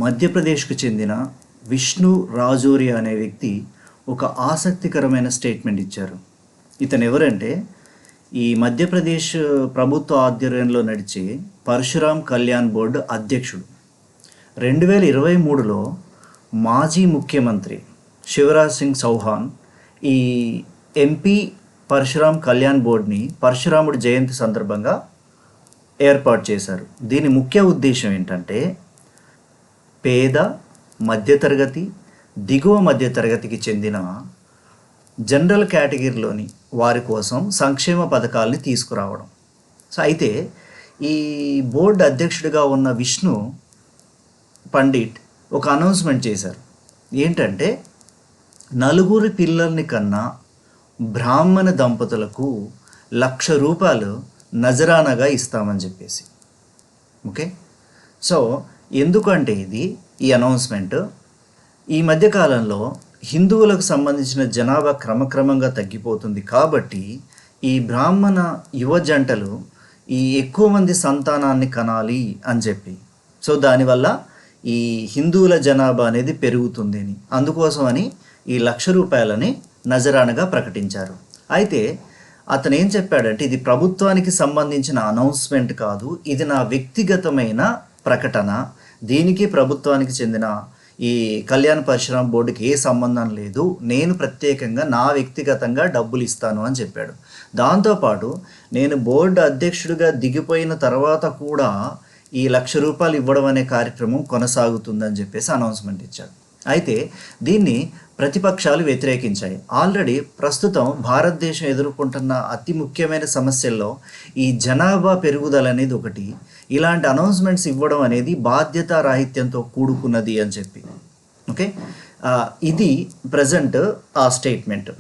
మధ్యప్రదేశ్కు చెందిన విష్ణు రాజోరియా అనే వ్యక్తి ఒక ఆసక్తికరమైన స్టేట్మెంట్ ఇచ్చారు. ఇతను ఎవరంటే ఈ మధ్యప్రదేశ్ ప్రభుత్వ ఆధ్వర్యంలో నడిచే పరశురామ్ కళ్యాణ్ బోర్డు అధ్యక్షుడు. 2023లో మాజీ ముఖ్యమంత్రి శివరాజ్ సింగ్ చౌహాన్ ఈ ఎంపీ పరశురామ్ కళ్యాణ్ బోర్డుని పరశురాముడి జయంతి సందర్భంగా ఏర్పాటు చేశారు. దీని ముఖ్య ఉద్దేశం ఏంటంటే పేద, మధ్యతరగతి, దిగువ మధ్యతరగతికి చెందిన జనరల్ కేటగిరీలోని వారి కోసం సంక్షేమ పథకాలని తీసుకురావడం. సో అయితే ఈ బోర్డు అధ్యక్షుడిగా ఉన్న విష్ణు పండిట్ ఒక అనౌన్స్మెంట్ చేశారు. ఏంటంటే నలుగురి పిల్లల్ని కన్నా బ్రాహ్మణ దంపతులకు ₹1,00,000 నజరానాగా ఇస్తామని చెప్పేసి. ఓకే, సో ఎందుకంటే ఈ అనౌన్స్మెంట్ ఈ మధ్యకాలంలో హిందువులకు సంబంధించిన జనాభా క్రమక్రమంగా తగ్గిపోతుంది కాబట్టి ఈ బ్రాహ్మణ యువ జంటలు ఈ ఎక్కువ మంది సంతానాన్ని కనాలి అని చెప్పి, సో దానివల్ల ఈ హిందువుల జనాభా అనేది పెరుగుతుంది అని, అందుకోసమని ఈ ₹1,00,000 నజరానగా ప్రకటించారు. అయితే అతను ఏం చెప్పాడంటే ఇది ప్రభుత్వానికి సంబంధించిన అనౌన్స్మెంట్ కాదు, ఇది నా వ్యక్తిగతమైన ప్రకటన, దీనికి ప్రభుత్వానికి చెందిన ఈ కళ్యాణ్ పరశురామ్ బోర్డుకి ఏ సంబంధం లేదు, నేను ప్రత్యేకంగా నా వ్యక్తిగతంగా డబ్బులు ఇస్తాను అని చెప్పాడు. దాంతోపాటు నేను బోర్డు అధ్యక్షుడిగా దిగిపోయిన తర్వాత కూడా ఈ ₹1,00,000 ఇవ్వడం అనే కార్యక్రమం కొనసాగుతుందని చెప్పేసి అనౌన్స్మెంట్ ఇచ్చాడు. అయితే దీన్ని ప్రతిపక్షాలు వ్యతిరేకించాయి. ఆల్రెడీ ప్రస్తుతం భారతదేశం ఎదుర్కొంటున్న అతి ముఖ్యమైన సమస్యల్లో ఈ జనాభా పెరుగుదల అనేది ఒకటి. ఇలాంటి అనౌన్స్మెంట్స్ ఇవ్వడం అనేది బాధ్యతారాహిత్యంతో కూడుకున్నది అని చెప్పి. ఓకే, ఇది ప్రజెంట్ ఆ స్టేట్మెంట్.